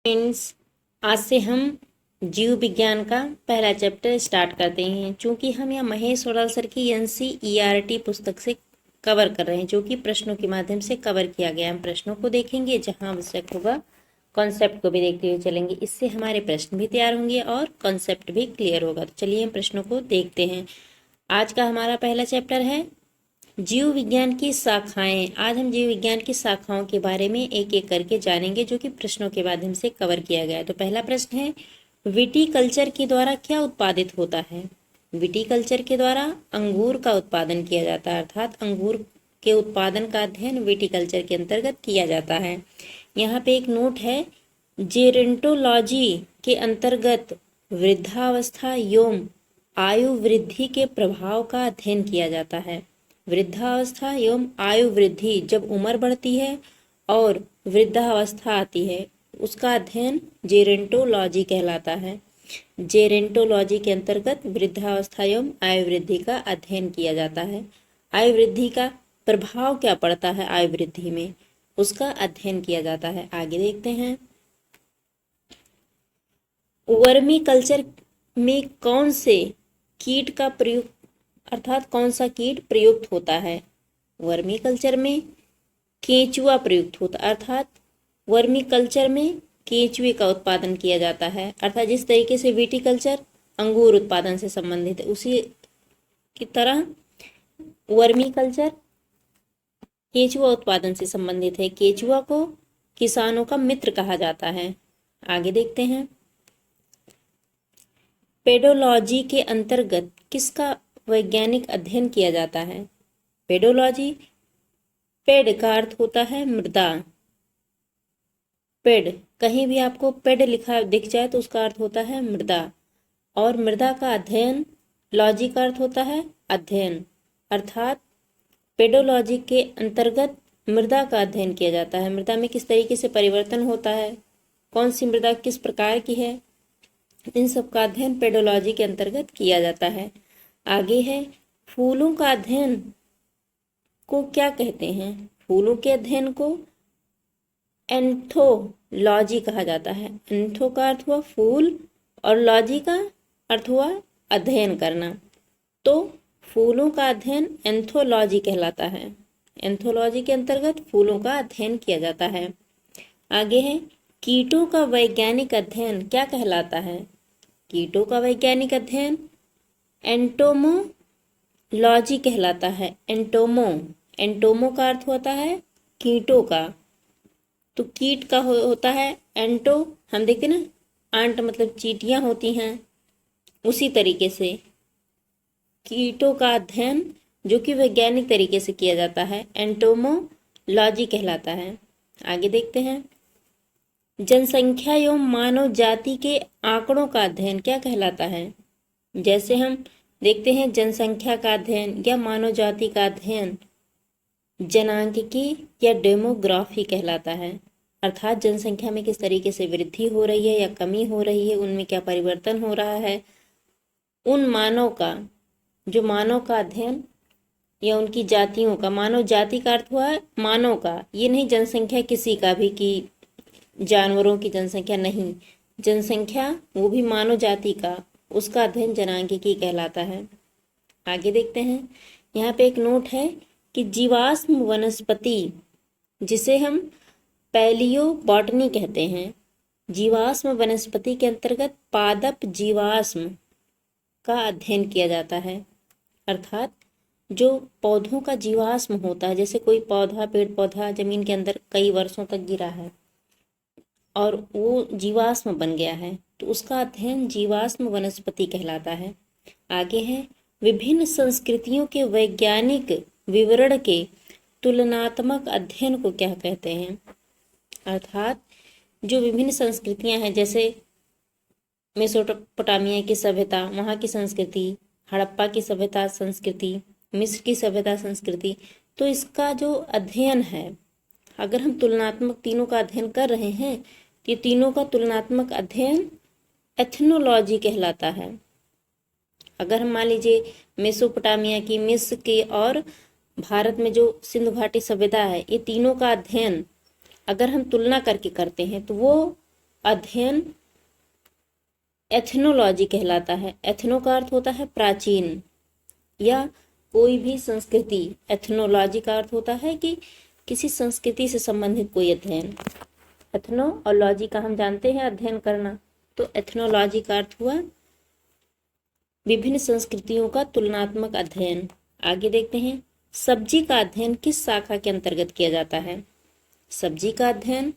Friends, आज से हम जीव विज्ञान का पहला चैप्टर स्टार्ट करते हैं। चूंकि हम यहाँ महेश ओराल सर की एनसीईआरटी पुस्तक से कवर कर रहे हैं, जो कि प्रश्नों के माध्यम से कवर किया गया। हम प्रश्नों को देखेंगे, जहां आवश्यक होगा कॉन्सेप्ट को भी देखते हुए चलेंगे। इससे हमारे प्रश्न भी तैयार होंगे और कॉन्सेप्ट भी क्लियर होगा। तो चलिए हम प्रश्नों को देखते हैं। आज का हमारा पहला चैप्टर है जीव विज्ञान की शाखाएं। आज हम जीव विज्ञान की शाखाओं के बारे में एक एक करके जानेंगे, जो कि प्रश्नों के माध्यम से कवर किया गया है। तो पहला प्रश्न है, विटीकल्चर के द्वारा क्या उत्पादित होता है? विटीकल्चर के द्वारा अंगूर का उत्पादन किया जाता है, अर्थात अंगूर के उत्पादन का अध्ययन विटीकल्चर के अंतर्गत किया जाता है। यहाँ पे एक नोट है, जेरेंटोलॉजी के अंतर्गत वृद्धावस्था एवं आयु वृद्धि के प्रभाव का अध्ययन किया जाता है। वृद्धावस्था एवं आयु वृद्धि, जब उम्र बढ़ती है और वृद्धावस्था आती है, उसका अध्ययन जेरेंटोलॉजी कहलाता है। जेरेंटोलॉजी के अंतर्गत वृद्धावस्था एवं आयु वृद्धि का अध्ययन किया जाता है। आयु वृद्धि का प्रभाव क्या पड़ता है आयु वृद्धि में, उसका अध्ययन किया जाता है। आगे देखते हैं, वर्मी कल्चर में कौन से कीट का प्रयोग, अर्थात कौन सा कीट प्रयुक्त होता है? वर्मी कल्चर में केंचुआ प्रयुक्त होता है, अर्थात वर्मी कल्चर में केंचुए का उत्पादन किया जाता है। अर्थात जिस तरीके से विटीकल्चर अंगूर उत्पादन से संबंधित है, उसी की तरह वर्मी कल्चर केंचुआ उत्पादन से संबंधित है। केंचुआ को किसानों का मित्र कहा जाता है। आगे देखते हैं, पेडोलॉजी के अंतर्गत किसका वैज्ञानिक अध्ययन किया जाता है? पेडोलॉजी, पेड का अर्थ होता है मृदा। पेड, कहीं भी आपको पेड लिखा दिख जाए तो उसका अर्थ होता है मृदा, और मृदा का अध्ययन, लॉजी का अर्थ होता है अध्ययन, अर्थात पेडोलॉजी के अंतर्गत मृदा का अध्ययन किया जाता है। मृदा में किस तरीके से परिवर्तन होता है, कौन सी मृदा किस प्रकार की है, इन सब का अध्ययन पेडोलॉजी के अंतर्गत किया जाता है। आगे है, फूलों का अध्ययन को क्या कहते हैं? फूलों के अध्ययन को एंथोलॉजी कहा जाता है। एंथो का अर्थ हुआ फूल और लॉजी का अर्थ हुआ अध्ययन करना, तो फूलों का अध्ययन एंथोलॉजी कहलाता है। एंथोलॉजी के अंतर्गत फूलों का अध्ययन किया जाता है। आगे है, कीटों का वैज्ञानिक अध्ययन क्या कहलाता है? कीटों का वैज्ञानिक अध्ययन एंटोमोलॉजी कहलाता है। एंटोमो का अर्थ होता है कीटों का, तो कीट का होता है एंटो। हम देखते ना, आंट मतलब चींटियां होती हैं, उसी तरीके से कीटों का अध्ययन जो कि वैज्ञानिक तरीके से किया जाता है, एंटोमोलॉजी कहलाता है। आगे देखते हैं, जनसंख्या एवं मानव जाति के आंकड़ों का अध्ययन क्या कहलाता है? जैसे हम देखते हैं, जनसंख्या का अध्ययन या मानव जाति का अध्ययन जनांकिकी या डेमोग्राफी कहलाता है, अर्थात जनसंख्या में किस तरीके से वृद्धि हो रही है या कमी हो रही है, उनमें क्या परिवर्तन हो रहा है, उन मानव का, जो मानव का अध्ययन या उनकी जातियों का। मानव जाति का अर्थ हुआ है मानव का, ये नहीं जनसंख्या किसी का भी कि जानवरों की जनसंख्या, नहीं, जनसंख्या वो भी मानव जाति का, उसका अध्ययन जनांकिकी कहलाता है। आगे देखते हैं, यहाँ पे एक नोट है कि जीवाश्म वनस्पति, जिसे हम पैलियो बॉटनी कहते हैं, जीवाश्म वनस्पति के अंतर्गत पादप जीवाश्म का अध्ययन किया जाता है, अर्थात जो पौधों का जीवाश्म होता है, जैसे कोई पौधा, पेड़ पौधा जमीन के अंदर कई वर्षों तक गिरा है और वो जीवाश्म बन गया है, तो उसका अध्ययन जीवाश्म वनस्पति कहलाता है। आगे है, विभिन्न संस्कृतियों के वैज्ञानिक विवरण के तुलनात्मक अध्ययन को क्या कहते हैं? अर्थात जो विभिन्न संस्कृतियां हैं, जैसे मेसोपोटामिया की सभ्यता, वहाँ की संस्कृति, हड़प्पा की सभ्यता संस्कृति, मिस्र की सभ्यता संस्कृति, तो इसका जो अध्ययन है, अगर हम तुलनात्मक तीनों का अध्ययन कर रहे हैं, तो ये तीनों का तुलनात्मक अध्ययन एथनोलॉजी कहलाता है। अगर हम मान लीजिए मेसोपोटामिया की, मिस्र की और भारत में जो सिंधु घाटी सभ्यता है, ये तीनों का अध्ययन अगर हम तुलना करके करते हैं, तो वो अध्ययन एथनोलॉजी कहलाता है। एथनो का अर्थ होता है प्राचीन या कोई भी संस्कृति। एथनोलॉजी का अर्थ होता है कि किसी संस्कृति से संबंधित कोई अध्ययन। एथनो और लॉजी का हम जानते हैं अध्ययन करना, तो एथनोलॉजी का अर्थ हुआ विभिन्न संस्कृतियों का तुलनात्मक अध्ययन। आगे देखते हैं, सब्जी का अध्ययन किस शाखा के अंतर्गत किया जाता है? सब्जी का अध्ययन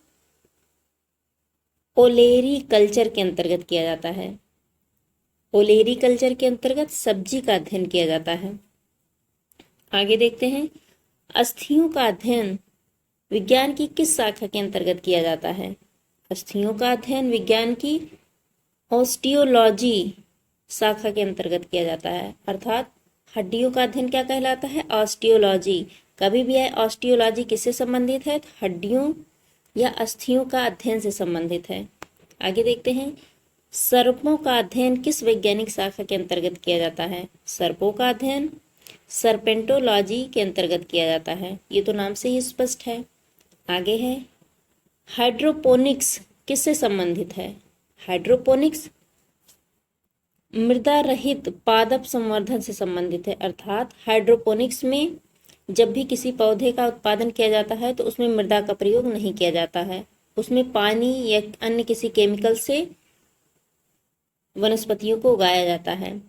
ओलेरी कल्चर के अंतर्गत किया जाता है। ओलेरी कल्चर के अंतर्गत सब्जी का अध्ययन किया जाता है। आगे देखते हैं, अस्थियों का अध्ययन विज्ञान की किस शाखा के अंतर्गत किया जाता है? अस्थियों का अध्ययन विज्ञान की ऑस्टियोलॉजी शाखा के अंतर्गत किया जाता है। अर्थात हड्डियों का अध्ययन क्या कहलाता है? ऑस्टियोलॉजी। कभी भी है ऑस्टियोलॉजी किससे संबंधित है? हड्डियों या अस्थियों का अध्ययन से संबंधित है। आगे देखते हैं, सर्पों का अध्ययन किस वैज्ञानिक शाखा के अंतर्गत किया जाता है? सर्पों का अध्ययन सर्पेंटोलॉजी के अंतर्गत किया जाता है। ये तो नाम से ही स्पष्ट है। आगे है, हाइड्रोपोनिक्स किससे संबंधित है? हाइड्रोपोनिक्स मृदा रहित पादप संवर्धन से संबंधित है। अर्थात हाइड्रोपोनिक्स में जब भी किसी पौधे का उत्पादन किया जाता है तो उसमें मृदा का प्रयोग नहीं किया जाता है, उसमें पानी या अन्य किसी केमिकल से वनस्पतियों को उगाया जाता है।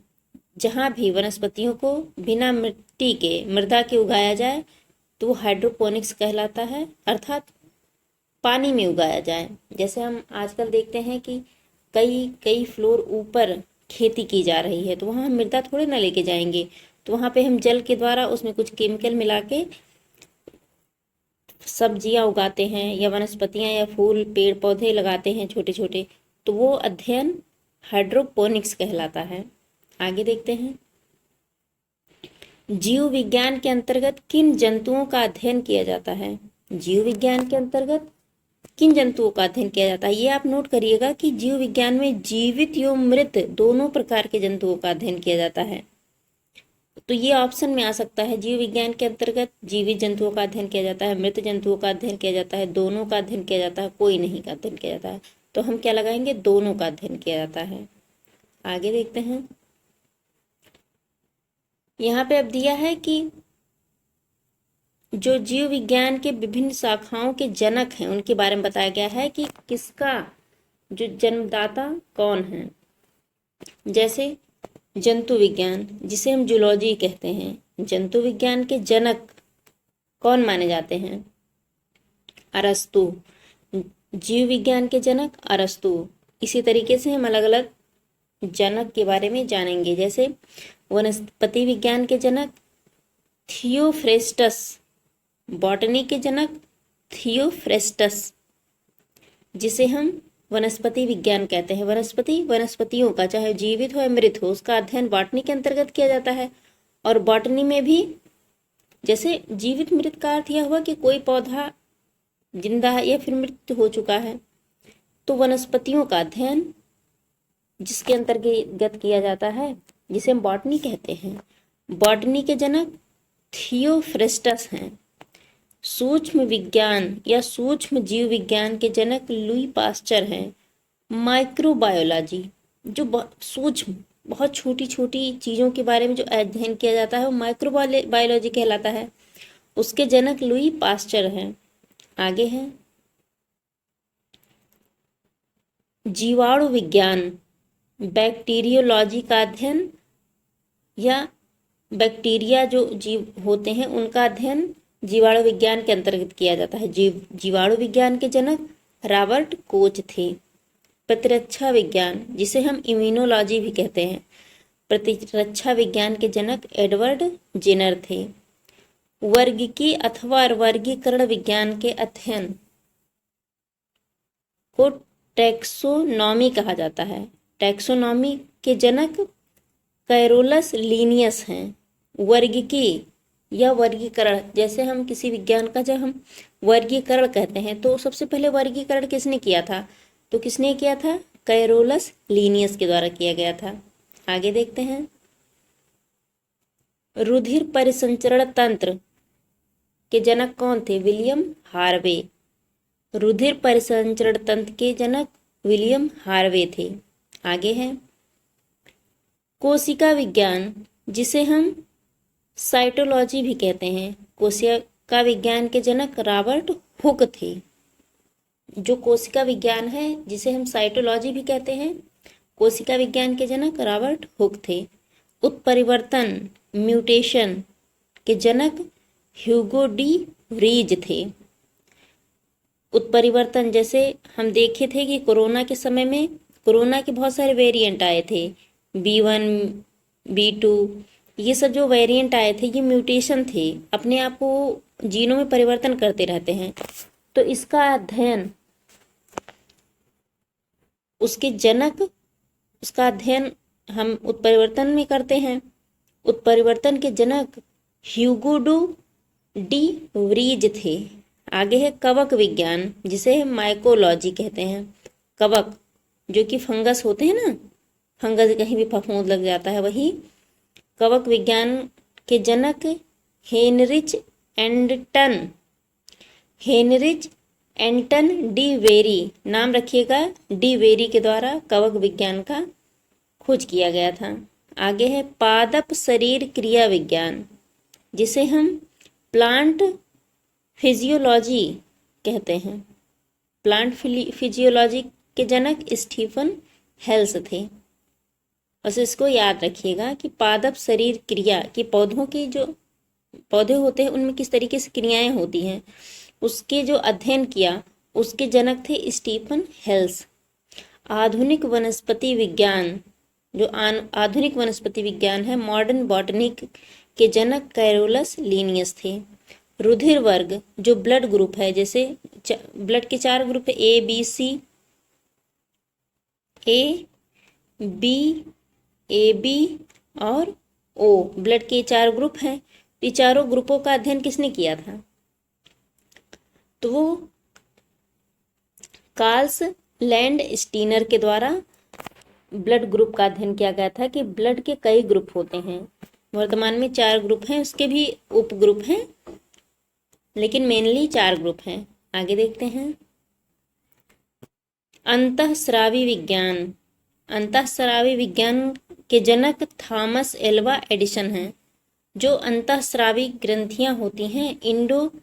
जहाँ भी वनस्पतियों को बिना मिट्टी के, मृदा के उगाया जाए तो वो हाइड्रोपोनिक्स कहलाता है, अर्थात पानी में उगाया जाए। जैसे हम आजकल देखते हैं कि कई फ्लोर ऊपर खेती की जा रही है, तो वहाँ हम मृदा थोड़े ना लेके जाएंगे, तो वहाँ पे हम जल के द्वारा उसमें कुछ केमिकल मिला के सब्जियां उगाते हैं या वनस्पतियां या फूल पेड़ पौधे लगाते हैं छोटे छोटे, तो वो अध्ययन हाइड्रोपोनिक्स कहलाता है। आगे देखते हैं, जीव विज्ञान के अंतर्गत किन जंतुओं का अध्ययन किया जाता है? जीव विज्ञान के अंतर्गत किन जंतुओं का अध्ययन किया जाता है? ये आप नोट करिएगा कि जीव विज्ञान में जीवित एवं मृत दोनों प्रकार के जंतुओं का अध्ययन किया जाता है। तो ये ऑप्शन में आ सकता है, जीव विज्ञान के अंतर्गत जीवित जंतुओं का अध्ययन किया जाता है, मृत जंतुओं का अध्ययन किया जाता है, दोनों का अध्ययन किया जाता है, कोई नहीं का अध्ययन किया जाता है। तो हम क्या लगाएंगे? दोनों का अध्ययन किया जाता है। आगे देखते हैं, यहाँ पे अब दिया है कि जो जीव विज्ञान के विभिन्न शाखाओं के जनक हैं उनके बारे में बताया गया है कि किसका जो जन्मदाता कौन है। जैसे जंतु विज्ञान, जिसे हम जूलॉजी कहते हैं, जंतु विज्ञान के जनक कौन माने जाते हैं? अरस्तु। जीव विज्ञान के जनक अरस्तु। इसी तरीके से हम अलग अलग जनक के बारे में जानेंगे। जैसे वनस्पति विज्ञान के जनक थियोफ्रेस्टस, बॉटनी के जनक थियोफ्रेस्टस, जिसे हम वनस्पति विज्ञान कहते हैं। वनस्पतियों का, चाहे जीवित हो या मृत हो, उसका अध्ययन बॉटनी के अंतर्गत किया जाता है। और बॉटनी में भी जैसे जीवित मृत का अर्थ यह हुआ कि कोई पौधा जिंदा है या फिर मृत हो चुका है, तो वनस्पतियों का अध्ययन जिसके अंतर्गत किया जाता है, जिसे हम बॉटनी कहते हैं। बॉटनी के जनक थियोफ्रेस्टस हैं। सूक्ष्म विज्ञान या सूक्ष्म जीव विज्ञान के जनक लुई पास्चर हैं। माइक्रोबायोलॉजी, जो सूक्ष्म बहुत छोटी छोटी चीज़ों के बारे में जो अध्ययन किया जाता है वो माइक्रोबायोलॉजी कहलाता है, उसके जनक लुई पास्चर हैं। आगे हैं जीवाणु विज्ञान, बैक्टीरियोलॉजी का अध्ययन या बैक्टीरिया जो जीव होते हैं उनका अध्ययन जीवाणु विज्ञान के अंतर्गत किया जाता है। जीवाणु विज्ञान के जनक रॉबर्ट कोच थे। प्रतिरक्षा विज्ञान, जिसे हम इम्यूनोलॉजी भी कहते हैं, प्रतिरक्षा विज्ञान के जनक एडवर्ड जेनर थे। वर्गीकी अथवा वर्गीकरण विज्ञान के अध्ययन को टैक्सोनॉमी कहा जाता है। टैक्सोनॉमी के जनक कैरोलस लीनियस हैं। वर्गीकी या वर्गीकरण, जैसे हम किसी विज्ञान का जब हम वर्गीकरण कहते हैं तो सबसे पहले वर्गीकरण किसने किया था? तो किसने किया था? कैरोलस लीनियस के द्वारा किया गया था। आगे देखते हैं, रुधिर परिसंचरण तंत्र के जनक कौन थे? William Harvey. रुधिर परिसंचरण तंत्र के जनक विलियम हार्वे थे। आगे है कोशिका विज्ञान, जिसे हम साइटोलॉजी भी कहते हैं। कोशिका विज्ञान के जनक रॉबर्ट हुक थे। जो कोशिका विज्ञान है जिसे हम साइटोलॉजी भी कहते हैं, कोशिका विज्ञान के जनक रॉबर्ट हुक थे। उत्परिवर्तन म्यूटेशन के जनक ह्यूगो डी व्रीज थे। उत्परिवर्तन जैसे हम देखे थे कि कोरोना के समय में कोरोना के बहुत सारे वेरिएंट आए थे, B1 B2, ये सब जो वेरिएंट आए थे ये म्यूटेशन थे, अपने आप को जीनों में परिवर्तन करते रहते हैं। तो इसका अध्ययन उसका अध्ययन हम उत्परिवर्तन में करते हैं। उत्परिवर्तन के जनक ह्यूगो डी व्रीज थे। आगे है कवक विज्ञान, जिसे माइकोलॉजी कहते हैं। कवक जो कि फंगस होते हैं ना, फंगस कहीं भी फफूंद लग जाता है, वही कवक विज्ञान के जनक हेनरिच एंटन डी वेरी, नाम रखिएगा, डी वेरी के द्वारा कवक विज्ञान का खोज किया गया था। आगे है पादप शरीर क्रिया विज्ञान, जिसे हम प्लांट फिजियोलॉजी कहते हैं। प्लांट फिजियोलॉजी के जनक स्टीफन हेल्स थे। बस इसको याद रखिएगा कि पादप शरीर क्रिया कि पौधों की जो पौधे होते हैं उनमें किस तरीके से क्रियाएं होती हैं, उसके जो अध्ययन किया उसके जनक थे स्टीफन हेल्स। आधुनिक वनस्पति विज्ञान, जो आधुनिक वनस्पति विज्ञान है, मॉडर्न बॉटनिक के जनक कैरोलस लीनियस थे। रुधिर वर्ग जो ब्लड ग्रुप है, जैसे ब्लड के 4 ग्रुप है, ए बी और ओ, ब्लड के 4 ग्रुप हैं। ये चारों ग्रुपों का अध्ययन किसने किया था? तो वो कार्ल्स लैंड स्टीनर के द्वारा ब्लड ग्रुप का अध्ययन किया गया था कि ब्लड के कई ग्रुप होते हैं। वर्तमान में 4 ग्रुप हैं, उसके भी उप ग्रुप हैं, लेकिन मेनली 4 ग्रुप हैं। आगे देखते हैं अंतःस्रावी विज्ञान। अंतःस्रावी विज्ञान के जनक थॉमस एल्वा एडिसन हैं। जो अंतःस्रावी ग्रंथियां होती हैं, इंडोक्राइनोलॉजी,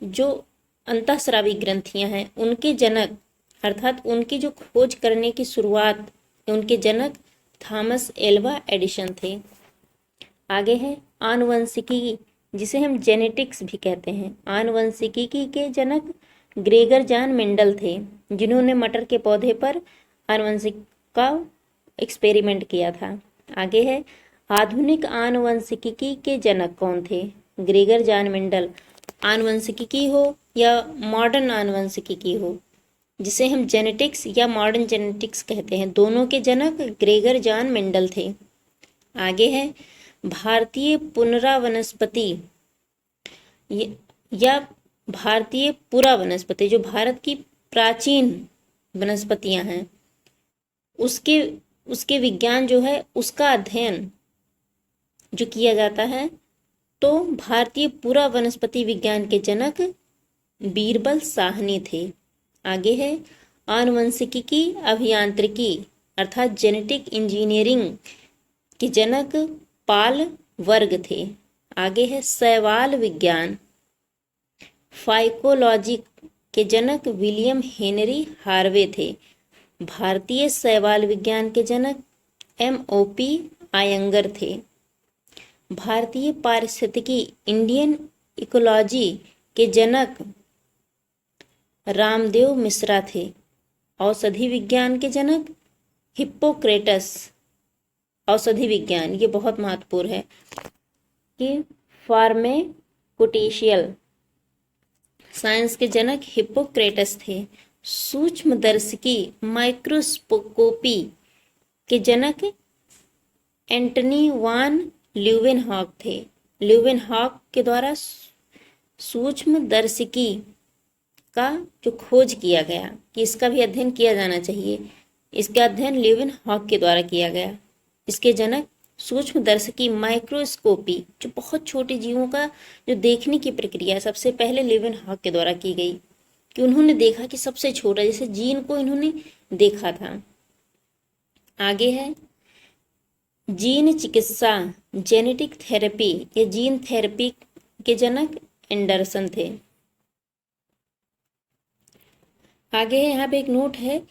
जो अंतःस्रावी ग्रंथियां हैं उनके जनक अर्थात उनकी जो खोज करने की शुरुआत, उनके जनक थॉमस एल्वा एडिसन थे। आगे है आनुवंशिकी, जिसे हम जेनेटिक्स भी कहते हैं। आनुवंशिकी के जनक ग्रेगर जॉन मेंडल थे, जिन्होंने मटर के पौधे पर आनुवंशिक का एक्सपेरिमेंट किया था। आगे है आधुनिक आनुवंशिकी के जनक कौन थे? Gregor John Mendel. आनुवंशिकी हो या मॉडर्न आनुवंशिकी हो, जिसे हम जेनेटिक्स या मॉडर्न जेनेटिक्स कहते हैं, दोनों के जनक ग्रेगर जॉन मेंडल थे। आगे है भारतीय पुनरावनस्पति या भारतीय पुरा वनस्पति, जो भारत की प्राचीन वनस्पतियां हैं उसके विज्ञान जो है उसका अध्ययन जो किया जाता है, तो भारतीय पुरा वनस्पति विज्ञान के जनक बीरबल साहनी थे। आगे है आनुवंशिकी अभियांत्रिकी अर्थात जेनेटिक इंजीनियरिंग के जनक पाल वर्ग थे। आगे है शैवाल विज्ञान। फाइकोलॉजी के जनक विलियम हेनरी हार्वे थे। भारतीय शैवाल विज्ञान के जनक MOP आयंगर थे। भारतीय पारिस्थितिकी इंडियन इकोलॉजी के जनक रामदेव मिश्रा थे। औषधि विज्ञान के जनक हिप्पोक्रेटस। औषधि विज्ञान ये बहुत महत्वपूर्ण है कि फार्मेकोटेशियल साइंस के जनक हिप्पोक्रेटस थे। सूक्ष्मदर्शिकी माइक्रोस्कोपी के जनक एंटनी वान ल्यूवेनहॉक थे। ल्यूवेनहॉक के द्वारा सूक्ष्मदर्शिकी का जो खोज किया गया कि इसका भी अध्ययन किया जाना चाहिए, इसका अध्ययन ल्यूवेनहॉक के द्वारा किया गया। इसके जनक सूक्ष्मदर्शिकी माइक्रोस्कोपी, जो बहुत छोटे जीवों का जो देखने की प्रक्रिया सबसे पहले ल्यूवेनहॉक के द्वारा की गई। कि उन्होंने देखा कि सबसे छोटा, जैसे जीन को इन्होंने देखा था। आगे है जीन चिकित्सा, जेनेटिक थेरेपी, ये जीन थेरेपी के जनक एंडरसन थे। आगे है, यहाँ पे एक नोट है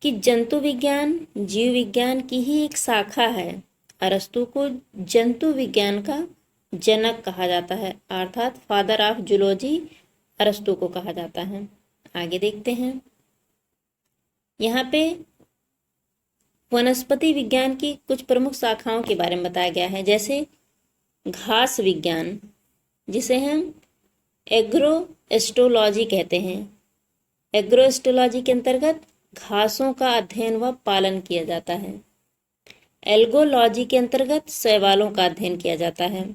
कि जंतु विज्ञान जीव विज्ञान की ही एक शाखा है। अरस्तु को जंतु विज्ञान का जनक कहा जाता है, अर्थात फादर ऑफ जूलॉजी अरस्तु को कहा जाता है। आगे देखते हैं, यहाँ पे वनस्पति विज्ञान की कुछ प्रमुख शाखाओं के बारे में बताया गया है, जैसे घास विज्ञान, जिसे हम एग्रोएस्ट्रोलॉजी कहते हैं। एग्रोएस्ट्रोलॉजी के अंतर्गत घासों का अध्ययन व पालन किया जाता है। एल्गोलॉजी के अंतर्गत शैवालों का अध्ययन किया जाता है।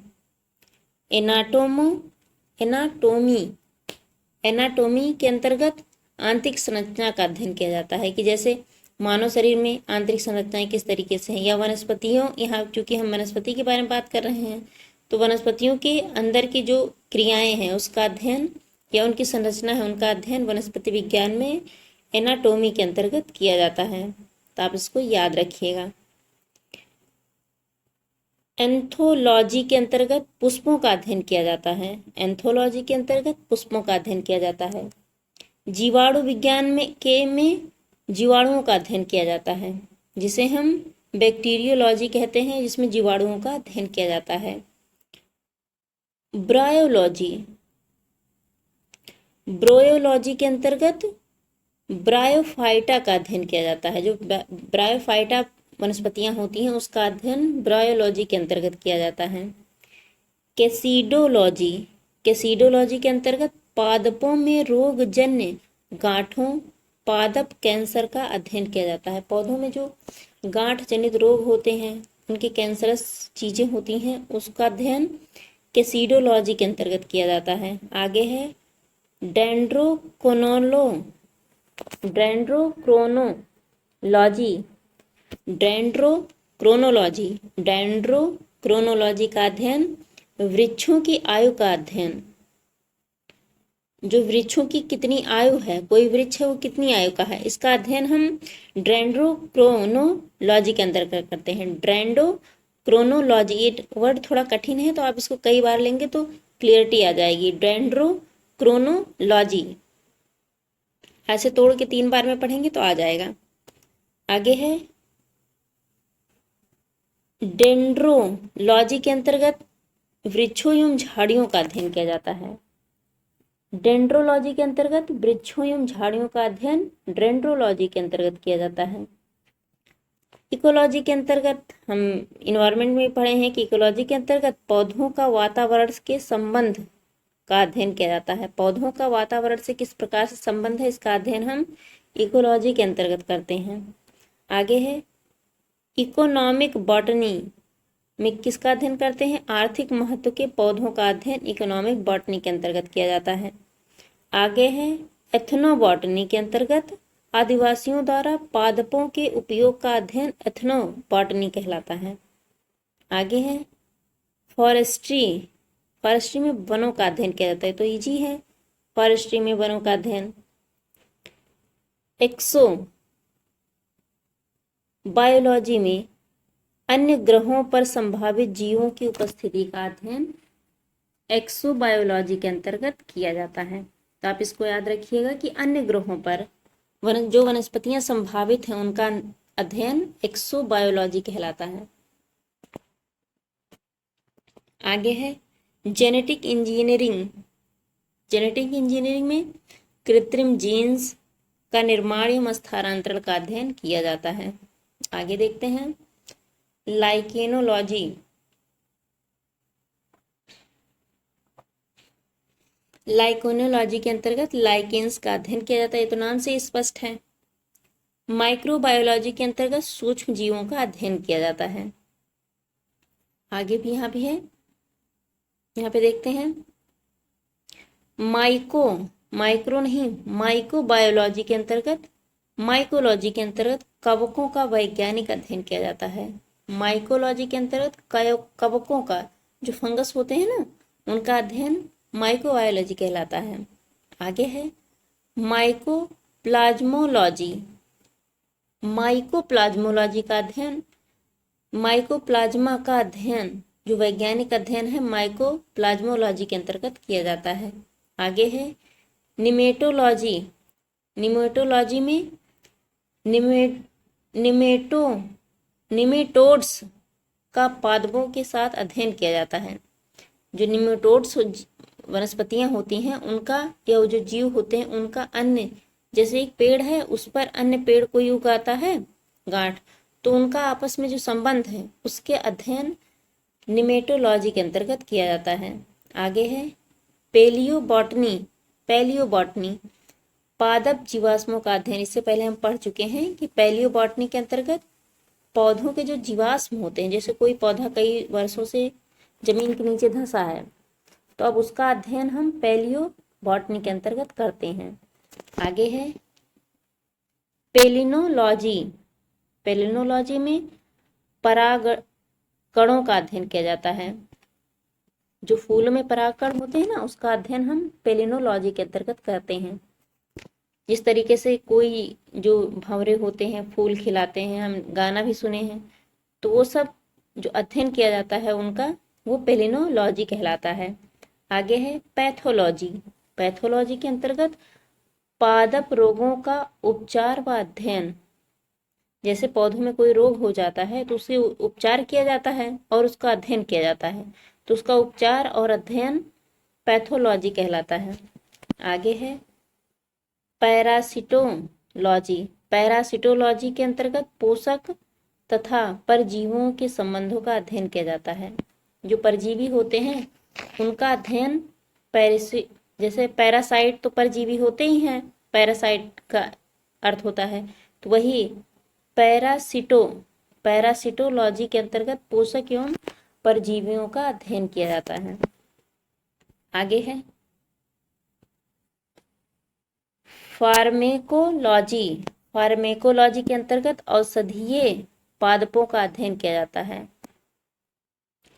एनाटोमी के अंतर्गत आंतरिक संरचना का अध्ययन किया जाता है, कि जैसे मानव शरीर में आंतरिक संरचनाएं किस तरीके से हैं, या वनस्पतियों, यहाँ चूंकि हम वनस्पति के बारे में बात कर रहे हैं तो वनस्पतियों के अंदर की जो क्रियाएं हैं उसका अध्ययन या उनकी संरचना है उनका अध्ययन वनस्पति विज्ञान में एनाटोमी के अंतर्गत किया जाता है। तो आप इसको याद रखिएगा। एंथोलॉजी के अंतर्गत पुष्पों का अध्ययन किया जाता है। एंथोलॉजी के अंतर्गत पुष्पों का अध्ययन किया जाता है। जीवाणु विज्ञान में जीवाणुओं का अध्ययन किया जाता है, जिसे हम बैक्टीरियोलॉजी कहते हैं, जिसमें जीवाणुओं का अध्ययन किया जाता है। ब्रायोलॉजी के अंतर्गत ब्रायोफाइटा का अध्ययन किया जाता है। जो ब्रायोफाइटा वनस्पतियां होती हैं उसका अध्ययन ब्रायोलॉजी के अंतर्गत किया जाता है। कैसिडोलॉजी के अंतर्गत पादपों में रोगजन्य गांठों, पादप कैंसर का अध्ययन किया जाता है। पौधों में जो गांठ जनित रोग होते हैं, उनकी कैंसरस चीजें होती हैं, उसका अध्ययन कैसिडोलॉजी के अंतर्गत किया जाता है। आगे है डेंड्रोक्रोनोलॉजी का अध्ययन वृक्षों की आयु का अध्ययन। जो वृक्षों की कितनी आयु है, कोई वृक्ष है वो कितनी आयु का है, इसका अध्ययन हम डेंड्रोक्रोनोलॉजी के अंतर्गत करते हैं। डेंड्रोक्रोनोलॉजी, ये वर्ड थोड़ा कठिन है तो आप इसको कई बार लेंगे तो क्लियरिटी आ जाएगी। डेंड्रोक्रोनोलॉजी ऐसे तोड़ के 3 बार में पढ़ेंगे तो आ जाएगा। आगे है डेंड्रोलॉजी के अंतर्गत वृक्षों एवं झाड़ियों का अध्ययन किया जाता है। डेंड्रोलॉजी के अंतर्गत वृक्षों एवं झाड़ियों का अध्ययन डेंड्रोलॉजी के अंतर्गत किया जाता है। इकोलॉजी के अंतर्गत हम इन्वायरमेंट में पढ़े हैं कि इकोलॉजी के अंतर्गत पौधों का वातावरण के संबंध का अध्ययन किया जाता है। पौधों का वातावरण से किस प्रकार से संबंध है, इसका अध्ययन हम इकोलॉजी के अंतर्गत करते हैं। आगे है इकोनॉमिक बॉटनी में किसका अध्ययन करते हैं, आर्थिक महत्व के पौधों का अध्ययन इकोनॉमिक बॉटनी के अंतर्गत किया जाता है। आगे है एथनोबॉटनी के अंतर्गत आदिवासियों द्वारा पादपों के उपयोग का अध्ययन एथनोबॉटनी कहलाता है। आगे है फॉरेस्ट्री में वनों का अध्ययन किया जाता है, तो इजी है फॉरेस्ट्री में वनों का अध्ययन। एक्सो बायोलॉजी में अन्य ग्रहों पर संभावित जीवों की उपस्थिति का अध्ययन एक्सोबायोलॉजी के अंतर्गत किया जाता है। तो आप इसको याद रखिएगा कि अन्य ग्रहों पर जो वनस्पतियां संभावित हैं उनका अध्ययन एक्सोबायोलॉजी कहलाता है। आगे है जेनेटिक इंजीनियरिंग में कृत्रिम जीन्स का निर्माण एवं स्थानांतरण का अध्ययन किया जाता है। आगे देखते हैं लाइकेनोलॉजी के अंतर्गत लाइकेंस का अध्ययन किया जाता है, ये तो नाम से स्पष्ट है। माइक्रोबायोलॉजी के अंतर्गत सूक्ष्म जीवों का अध्ययन किया जाता है। आगे भी यहाँ पे देखते हैं माइकोबायोलॉजी के अंतर्गत कवकों का वैज्ञानिक अध्ययन किया जाता है। माइकोलॉजी के अंतर्गत कवकों का, जो फंगस होते हैं ना, उनका अध्ययन माइक्रोबायोलॉजी कहलाता है। आगे है माइकोप्लाज्मोलॉजी, माइकोप्लाज्मोलॉजी का अध्ययन, माइकोप्लाज्मा का अध्ययन जो वैज्ञानिक अध्ययन है माइकोप्लाज्मोलॉजी के अंतर्गत किया जाता है। आगे है निमेटोलॉजी, निमेटोलॉजी में निमेटोड्स का पादपों के साथ अध्ययन किया जाता है। जो निमेटोड्स वनस्पतियां होती हैं उनका या जो जीव होते हैं उनका अन्य, जैसे एक पेड़ है उस पर अन्य पेड़ कोई उगाता है गांठ, तो उनका आपस में जो संबंध है उसके अध्ययन निमेटोलॉजी के अंतर्गत किया जाता है। आगे है पेलियोबॉटनी, पेलियोबॉटनी पादप जीवाश्मों का अध्ययन। इससे पहले हम पढ़ चुके हैं कि पेलियोबॉटनी के अंतर्गत पौधों के जो जीवाश्म होते हैं, जैसे कोई पौधा कई वर्षों से जमीन के नीचे धंसा है तो अब उसका अध्ययन हम पेलियोबॉटनी के अंतर्गत करते हैं। आगे है पेलिनोलॉजी, पेलिनोलॉजी में परागकणों का अध्ययन किया जाता है। जो फूल में परागकण होते हैं ना उसका अध्ययन हम पेलिनोलॉजी के अंतर्गत करते हैं। जिस तरीके से कोई जो भंवरे होते हैं फूल खिलाते हैं, हम गाना भी सुने हैं, तो वो सब जो अध्ययन किया जाता है उनका वो पेलिनोलॉजी कहलाता है। आगे है पैथोलॉजी, पैथोलॉजी के अंतर्गत पादप रोगों का उपचार व अध्ययन। जैसे पौधों में कोई रोग हो जाता है तो उसे उपचार किया जाता है और उसका अध्ययन किया जाता है, तो उसका उपचार और अध्ययन पैथोलॉजी कहलाता है। आगे है पैरासिटोलॉजी, पैरासिटोलॉजी के अंतर्गत पोषक तथा परजीवियों के संबंधों का अध्ययन किया जाता है। जो परजीवी होते हैं उनका अध्ययन जैसे पैरासाइट तो परजीवी होते ही हैं, पैरासाइट का अर्थ होता है, तो वही पैरासिटोलॉजी के अंतर्गत पोषक एवं परजीवियों का अध्ययन किया जाता है। आगे है फार्मेकोलॉजी, फार्मेकोलॉजी के अंतर्गत औषधीय पादपों का अध्ययन किया जाता है।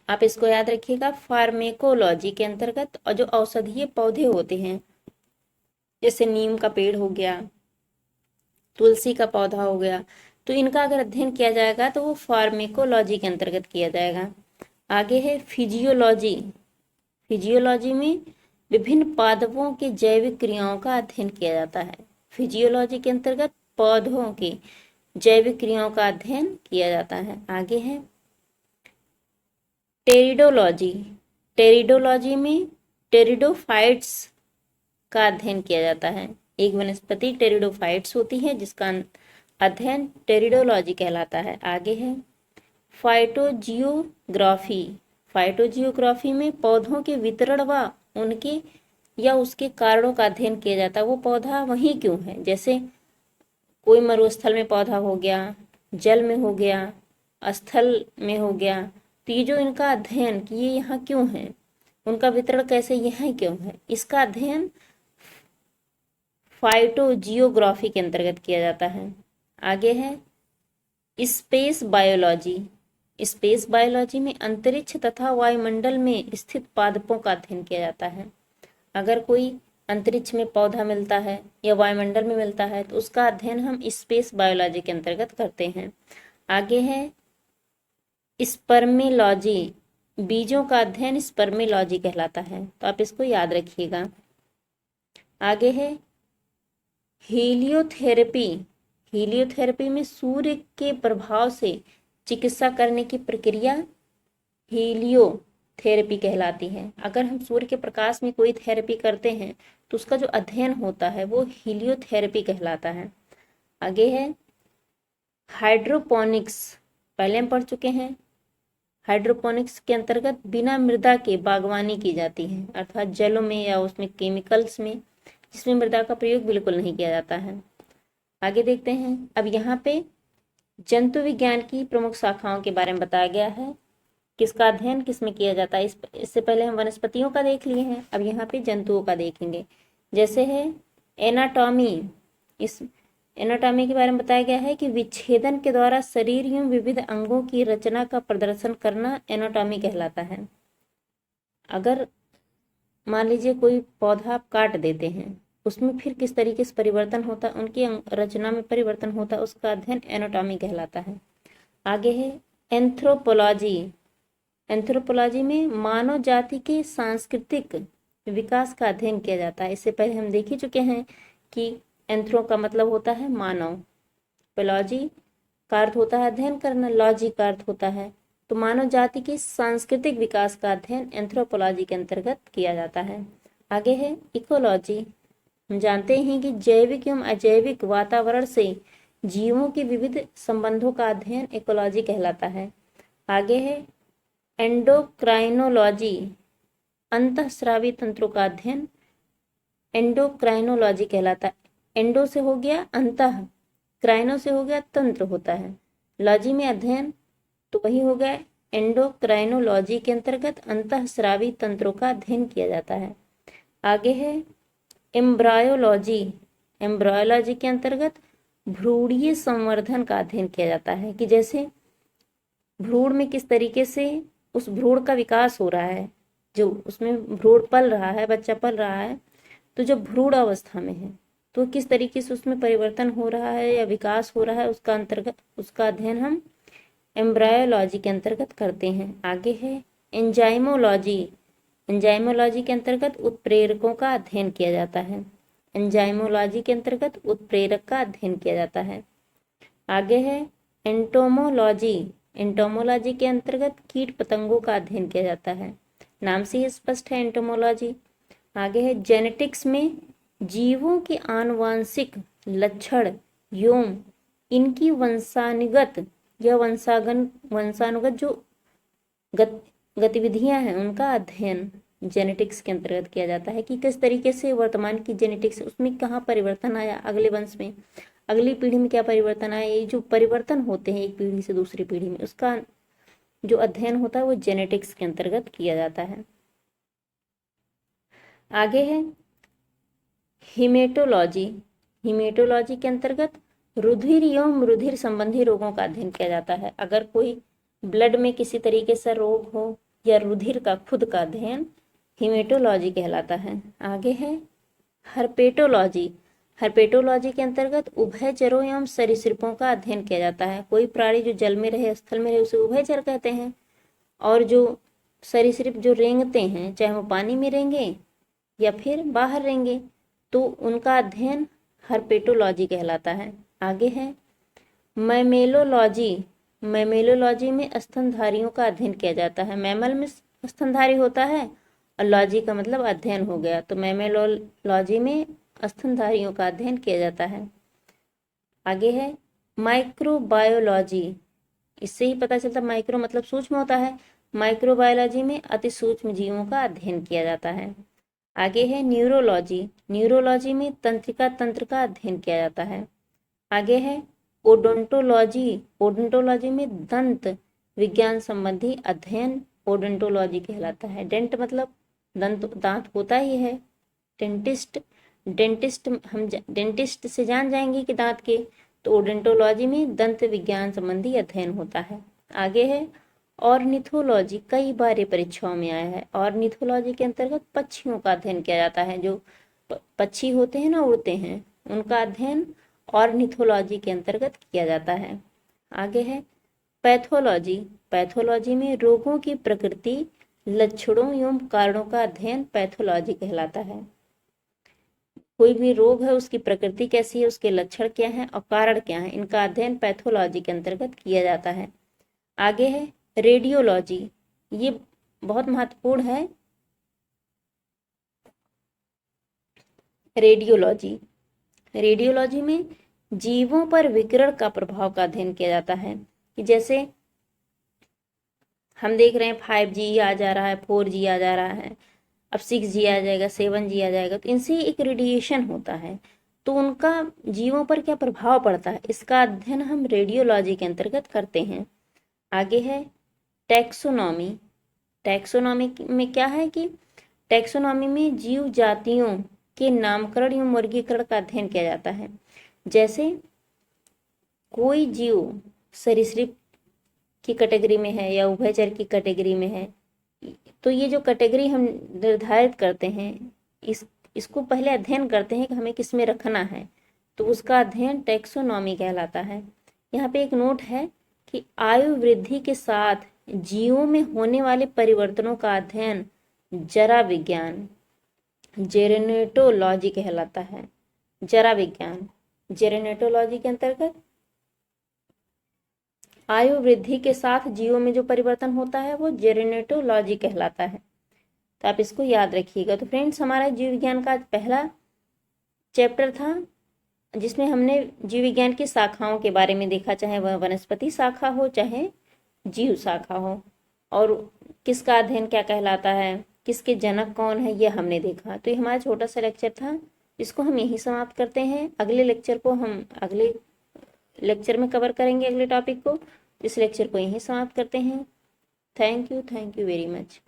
आप इसको याद रखिएगा, फार्मेकोलॉजी के अंतर्गत और जो औषधीय पौधे होते हैं जैसे नीम का पेड़ हो गया, तुलसी का पौधा हो गया, तो इनका अगर अध्ययन किया जाएगा तो वो फार्मेकोलॉजी के अंतर्गत किया जाएगा। आगे है फिजियोलॉजी, फिजियोलॉजी में विभिन्न पादपों के जैविक क्रियाओं का अध्ययन किया जाता है। फिजियोलॉजी के अंतर्गत पौधों की जैविक क्रियाओं का अध्ययन किया जाता है। आगे है टेरिडोलॉजी, टेरिडोलॉजी में टेरिडोफाइट्स का अध्ययन किया जाता है। एक वनस्पति टेरिडोफाइट्स होती है जिसका अध्ययन टेरिडोलॉजी कहलाता है। आगे है फाइटोजियोग्राफी, फाइटोजियोग्राफी में पौधों के वितरण व उनके या उसके कारणों का अध्ययन किया जाता है। वो पौधा वहीं क्यों है, जैसे कोई मरुस्थल में पौधा हो गया, जल में हो गया, स्थल में हो गया, तो ये जो इनका अध्ययन कि ये यहाँ क्यों है, उनका वितरण कैसे यहाँ क्यों है, इसका अध्ययन फाइटोजियोग्राफी के अंतर्गत किया जाता है। आगे है स्पेस बायोलॉजी, स्पेस बायोलॉजी में अंतरिक्ष तथा वायुमंडल में स्थित पादपों का अध्ययन किया जाता है। अगर कोई अंतरिक्ष में पौधा मिलता है या वायुमंडल में मिलता है तो उसका अध्ययन हम स्पेस बायोलॉजी के अंतर्गत करते हैं। आगे है स्पर्मेलॉजी, बीजों का अध्ययन स्पर्मेलॉजी कहलाता है, तो आप इसको याद रखिएगा। आगे है हीलियोथेरेपी, हीलियोथेरेपी में सूर्य के प्रभाव से चिकित्सा करने की प्रक्रिया हीलियोथेरेपी कहलाती है। अगर हम सूर्य के प्रकाश में कोई थेरेपी करते हैं तो उसका जो अध्ययन होता है वो हीलियोथेरेपी कहलाता है। आगे है हाइड्रोपोनिक्स, पहले हम पढ़ चुके हैं। हाइड्रोपोनिक्स के अंतर्गत बिना मृदा के बागवानी की जाती है, अर्थात जलों में या उसमें केमिकल्स में, जिसमें मृदा का प्रयोग बिल्कुल नहीं किया जाता है। आगे देखते हैं, अब यहाँ पे जंतु विज्ञान की प्रमुख शाखाओं के बारे में बताया गया है, किसका अध्ययन किसमें किया जाता है। इससे पहले हम वनस्पतियों का देख लिए हैं, अब यहाँ पे जंतुओं का देखेंगे। जैसे है एनाटॉमी, इस एनाटॉमी के बारे में बताया गया है कि विच्छेदन के द्वारा शरीर एवं विविध अंगों की रचना का प्रदर्शन करना एनाटॉमी कहलाता है। अगर मान लीजिए कोई पौधा आप काट देते हैं, उसमें फिर किस तरीके से परिवर्तन होता है, उनकी रचना में परिवर्तन होता है, उसका अध्ययन एनाटॉमी कहलाता है। आगे है एंथ्रोपोलॉजी। एंथ्रोपोलॉजी में मानव जाति के सांस्कृतिक विकास का अध्ययन किया जाता है। इससे पहले हम देख ही चुके हैं कि एंथ्रो का मतलब होता है मानव, पोलॉजी का अर्थ होता है अध्ययन करना, लॉजी का अर्थ होता है, तो मानव जाति के सांस्कृतिक विकास का अध्ययन एंथ्रोपोलॉजी के अंतर्गत किया जाता है। आगे है इकोलॉजी। हम जानते हैं कि जैविक एवं अजैविक वातावरण से जीवों के विविध संबंधों का अध्ययन इकोलॉजी कहलाता है। आगे है एंडोक्राइनोलॉजी। अंतःस्रावी तंत्रों का अध्ययन एंडोक्राइनोलॉजी कहलाता है। एंडो से हो गया अंतः, क्राइनो से हो गया तंत्र होता है, लॉजी में अध्ययन, तो वही हो गया एंडोक्राइनोलॉजी के अंतर्गत अंतःस्रावी तंत्रों का अध्ययन किया जाता है। आगे है एम्ब्रायोलॉजी। एम्ब्रायोलॉजी के अंतर्गत भ्रूणीय संवर्धन का अध्ययन किया जाता है कि जैसे भ्रूण में किस तरीके से उस भ्रूण का विकास हो रहा है, जो उसमें भ्रूण पल रहा है, बच्चा पल रहा है, तो जब भ्रूण अवस्था में है तो किस तरीके से उसमें परिवर्तन हो रहा है या विकास हो रहा है, उसका अध्ययन हम एम्ब्रायोलॉजी के अंतर्गत करते हैं। आगे है एंजाइमोलॉजी। एंजाइमोलॉजी के अंतर्गत उत्प्रेरकों का अध्ययन किया जाता है। एंजाइमोलॉजी के अंतर्गत उत्प्रेरक का अध्ययन किया जाता है। आगे है एंटोमोलॉजी। एंटोमोलॉजी के अंतर्गत कीट पतंगों का अध्ययन किया जाता है, नाम से ही स्पष्ट है एंटोमोलॉजी। आगे है जेनेटिक्स में जीवों के आनुवांशिक लक्षण एवं इनकी वंशानुगत या वंशानुगत जो गतिविधियां हैं उनका अध्ययन जेनेटिक्स के अंतर्गत किया जाता है कि किस तरीके से वर्तमान की जेनेटिक्स उसमें कहाँ परिवर्तन आया, अगले वंश में अगली पीढ़ी में क्या परिवर्तन आया, ये जो परिवर्तन होते हैं एक पीढ़ी से दूसरी पीढ़ी में, उसका जो अध्ययन होता है वो जेनेटिक्स के अंतर्गत किया जाता है। आगे है हिमेटोलॉजी। हिमेटोलॉजी के अंतर्गत रुधिर एवं रुधिर संबंधी रोगों का अध्ययन किया जाता है। अगर कोई ब्लड में किसी तरीके से रोग हो या रुधिर का खुद का अध्ययन हिमेटोलॉजी कहलाता है। आगे है हर्पेटोलॉजी। हर्पेटोलॉजी के अंतर्गत उभयचरों एवं सरीसृपों का अध्ययन किया जाता है। कोई प्राणी जो जल में रहे, स्थल में रहे, उसे उभयचर कहते हैं, और जो सरीसृप जो रेंगते हैं, चाहे वो पानी में रेंगे या फिर बाहर रेंगे, तो उनका अध्ययन हर्पेटोलॉजी कहलाता है। आगे है मैमेलोलॉजी। मैमेलोलॉजी में स्तनधारियों का अध्ययन किया जाता है। मैमल में स्तनधारी होता है और लॉजी का मतलब अध्ययन हो गया, तो मैमेलोलॉजी में स्तनधारियों का अध्ययन किया जाता है। आगे है माइक्रोबायोलॉजी। इससे ही पता चलता माइक्रो मतलब सूक्ष्म होता है, माइक्रोबायोलॉजी में अति सूक्ष्म जीवों का अध्ययन किया जाता है। आगे है न्यूरोलॉजी। न्यूरोलॉजी में तंत्रिका तंत्र का अध्ययन किया जाता है। आगे है ओडोंटोलॉजी। ओडोंटोलॉजी में दंत विज्ञान संबंधी अध्ययन ओडोंटोलॉजी कहलाता है। डेंट मतलब दांत होता ही है, डेंटिस्ट हम डेंटिस्ट से जान जाएंगे कि दांत के, तो ओडोंटोलॉजी में दंत विज्ञान संबंधी अध्ययन होता है। आगे है ऑर्निथोलॉजी। कई बार ये परीक्षाओं में आया है। ऑर्निथोलॉजी के अंतर्गत पक्षियों का अध्ययन किया जाता है। जो पक्षी होते हैं ना, उड़ते हैं, उनका अध्ययन ऑर्निथोलॉजी के अंतर्गत किया जाता है। आगे है पैथोलॉजी। पैथोलॉजी में रोगों की प्रकृति, लक्षणों एवं कारणों का अध्ययन पैथोलॉजी कहलाता है। कोई भी रोग है, उसकी प्रकृति कैसी है, उसके लक्षण क्या हैं और कारण क्या हैं, इनका अध्ययन पैथोलॉजी के अंतर्गत किया जाता है। आगे है रेडियोलॉजी। ये बहुत महत्वपूर्ण है। रेडियोलॉजी। रेडियोलॉजी में जीवों पर विकिरण का प्रभाव का अध्ययन किया जाता है कि जैसे हम देख रहे हैं 5G आ जा रहा है, 4G आ जा रहा है, अब 6G आ जाएगा, 7G आ जाएगा, तो इनसे एक रेडिएशन होता है, तो उनका जीवों पर क्या प्रभाव पड़ता है, इसका अध्ययन हम रेडियोलॉजी के अंतर्गत करते हैं। आगे है टैक्सोनॉमी। टैक्सोनॉमी में क्या है कि टैक्सोनॉमी में जीव जातियों के नामकरण एवं वर्गीकरण का अध्ययन किया जाता है। जैसे कोई जीव सरीसृप की कैटेगरी में है या उभयचर की कैटेगरी में है, तो ये जो कैटेगरी हम निर्धारित करते हैं, इसको पहले अध्ययन करते हैं कि हमें किस में रखना है, तो उसका अध्ययन टैक्सोनॉमी कहलाता है। यहाँ पे एक नोट है कि आयु वृद्धि के साथ जीवों में होने वाले परिवर्तनों का अध्ययन जरा विज्ञान, जेरेनेटोलॉजी कहलाता है। जरा विज्ञान, जेरेनेटोलॉजी के अंतर्गत आयु वृद्धि के साथ जीवों में जो परिवर्तन होता है वो जेरेनेटोलॉजी कहलाता है। तो आप इसको याद रखिएगा। तो फ्रेंड्स, हमारा जीव विज्ञान का आज पहला चैप्टर था जिसमें हमने जीव विज्ञान की शाखाओं के बारे में देखा, चाहे वह वनस्पति शाखा हो चाहे जीव शाखा हो, और किसका अध्ययन क्या कहलाता है, किसके जनक कौन है, ये हमने देखा। तो ये हमारा छोटा सा लेक्चर था, इसको हम यहीं समाप्त करते हैं। अगले लेक्चर को हम अगले लेक्चर में कवर करेंगे, अगले टॉपिक को। इस लेक्चर को यहीं समाप्त करते हैं। Thank you very much.